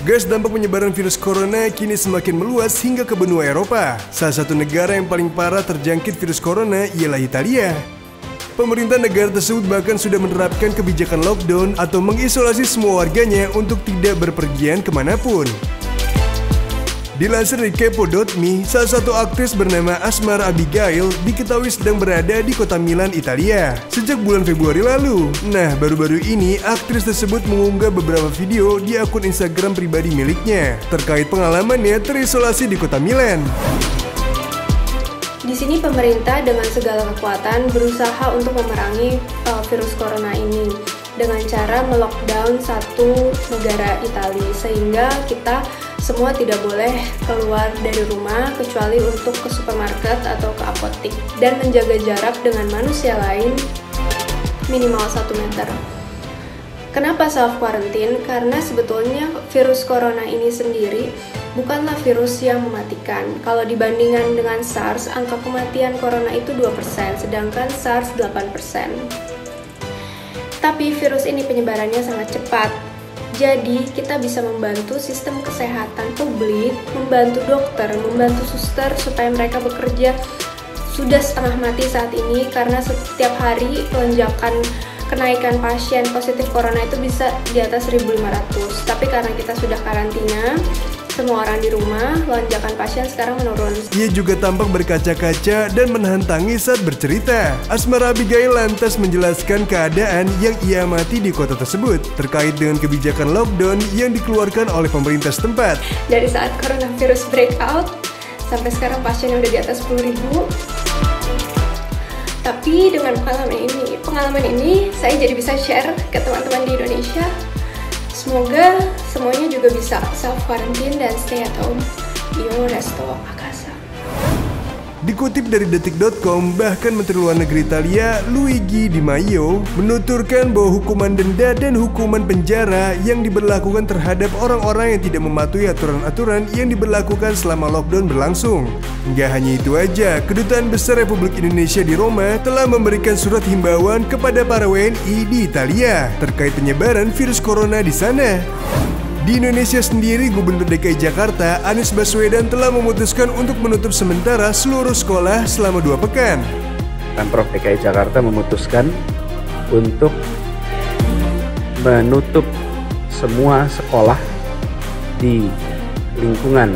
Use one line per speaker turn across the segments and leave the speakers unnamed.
Guys, dampak penyebaran virus corona kini semakin meluas hingga ke benua Eropa. Salah satu negara yang paling parah terjangkit virus corona ialah Italia. Pemerintah negara tersebut bahkan sudah menerapkan kebijakan lockdown atau mengisolasi semua warganya untuk tidak berpergian kemanapun. Dilansir dari Kepo.me, salah satu aktris bernama Asmara Abigail diketahui sedang berada di kota Milan, Italia sejak bulan Februari lalu. Nah, baru-baru ini aktris tersebut mengunggah beberapa video di akun Instagram pribadi miliknya terkait pengalamannya terisolasi di kota Milan.
Di sini pemerintah dengan segala kekuatan berusaha untuk memerangi virus corona ini dengan cara melockdown satu negara Italia, sehingga kita semua tidak boleh keluar dari rumah kecuali untuk ke supermarket atau ke apotik dan menjaga jarak dengan manusia lain minimal 1 meter. Kenapa self quarantine? Karena sebetulnya virus corona ini sendiri bukanlah virus yang mematikan. Kalau dibandingkan dengan SARS, angka kematian corona itu 2%, sedangkan SARS 8%. Tapi virus ini penyebarannya sangat cepat. Jadi kita bisa membantu sistem kesehatan publik, membantu dokter, membantu suster supaya mereka bekerja sudah setengah mati saat ini karena setiap hari lonjakan kenaikan pasien positif corona itu bisa di atas 1.500. Tapi karena kita sudah karantina, semua orang di rumah, lonjakan pasien sekarang menurun.
Ia juga tampak berkaca-kaca dan menahan tangis saat bercerita. Asmara Abigail lantas menjelaskan keadaan yang ia amati di kota tersebut terkait dengan kebijakan lockdown yang dikeluarkan oleh pemerintah setempat.
Dari saat coronavirus breakout, sampai sekarang pasiennya udah di atas 10.000. Tapi dengan pengalaman ini saya jadi bisa share ke teman-teman di Indonesia. Semoga semuanya juga bisa self-quarantine dan stay at home. Io resto a casa.
Dikutip dari detik.com, bahkan Menteri Luar Negeri Italia, Luigi Di Maio, menuturkan bahwa hukuman denda dan hukuman penjara yang diberlakukan terhadap orang-orang yang tidak mematuhi aturan-aturan yang diberlakukan selama lockdown berlangsung. Nggak hanya itu aja, Kedutaan Besar Republik Indonesia di Roma telah memberikan surat himbauan kepada para WNI di Italia terkait penyebaran virus corona di sana. Di Indonesia sendiri, Gubernur DKI Jakarta, Anies Baswedan telah memutuskan untuk menutup sementara seluruh sekolah selama 2 pekan.
Pemprov DKI Jakarta memutuskan untuk menutup semua sekolah di lingkungan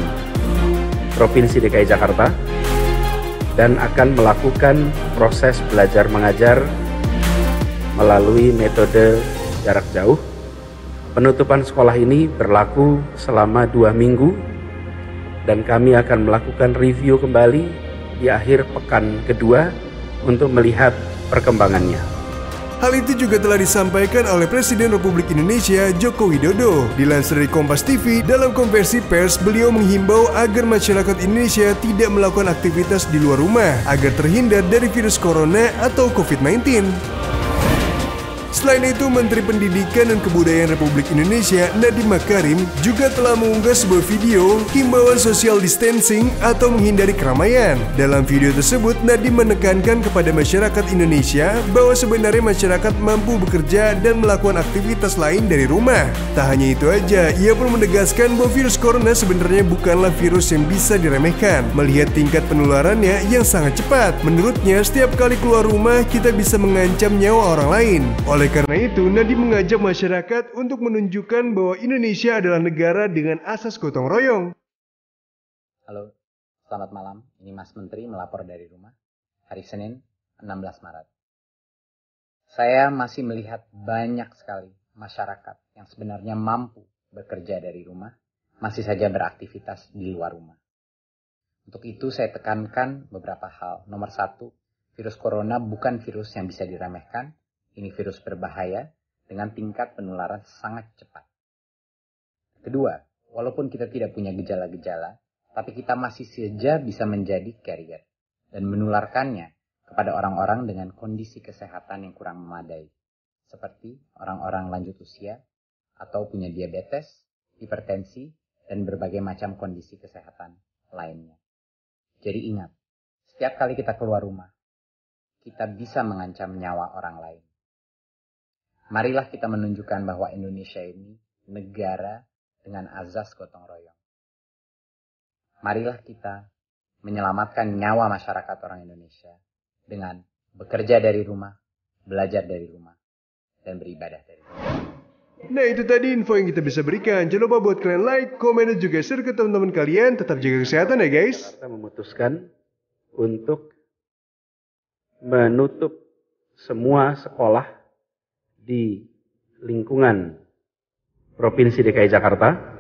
Provinsi DKI Jakarta dan akan melakukan proses belajar mengajar melalui metode jarak jauh. Penutupan sekolah ini berlaku selama 2 minggu dan kami akan melakukan review kembali di akhir pekan kedua untuk melihat perkembangannya.
Hal itu juga telah disampaikan oleh Presiden Republik Indonesia Joko Widodo. Dilansir dari Kompas TV, dalam konversi pers, beliau menghimbau agar masyarakat Indonesia tidak melakukan aktivitas di luar rumah agar terhindar dari virus corona atau COVID-19. Selain itu, Menteri Pendidikan dan Kebudayaan Republik Indonesia Nadiem Makarim juga telah mengunggah sebuah video himbauan social distancing atau menghindari keramaian. Dalam video tersebut, Nadiem menekankan kepada masyarakat Indonesia bahwa sebenarnya masyarakat mampu bekerja dan melakukan aktivitas lain dari rumah. Tak hanya itu aja, ia pun menegaskan bahwa virus corona sebenarnya bukanlah virus yang bisa diremehkan, melihat tingkat penularannya yang sangat cepat. Menurutnya, setiap kali keluar rumah kita bisa mengancam nyawa orang lain. Oleh karena itu, Nadiem mengajak masyarakat untuk menunjukkan bahwa Indonesia adalah negara dengan asas gotong royong.
Halo, selamat malam. Ini Mas Menteri melapor dari rumah. Hari Senin, 16 Maret. Saya masih melihat banyak sekali masyarakat yang sebenarnya mampu bekerja dari rumah, masih saja beraktivitas di luar rumah. Untuk itu saya tekankan beberapa hal. Nomor 1, virus corona bukan virus yang bisa diremehkan. Ini virus berbahaya dengan tingkat penularan sangat cepat. Kedua, walaupun kita tidak punya gejala-gejala, tapi kita masih saja bisa menjadi carrier dan menularkannya kepada orang-orang dengan kondisi kesehatan yang kurang memadai, seperti orang-orang lanjut usia atau punya diabetes, hipertensi, dan berbagai macam kondisi kesehatan lainnya. Jadi ingat, setiap kali kita keluar rumah, kita bisa mengancam nyawa orang lain. Marilah kita menunjukkan bahwa Indonesia ini negara dengan azas gotong royong. Marilah kita menyelamatkan nyawa masyarakat orang Indonesia dengan bekerja dari rumah, belajar dari rumah, dan beribadah dari rumah.
Nah, itu tadi info yang kita bisa berikan. Jangan lupa buat kalian like, komen, dan juga share ke teman-teman kalian. Tetap jaga kesehatan ya guys.
Jakarta memutuskan untuk menutup semua sekolah di lingkungan Provinsi DKI Jakarta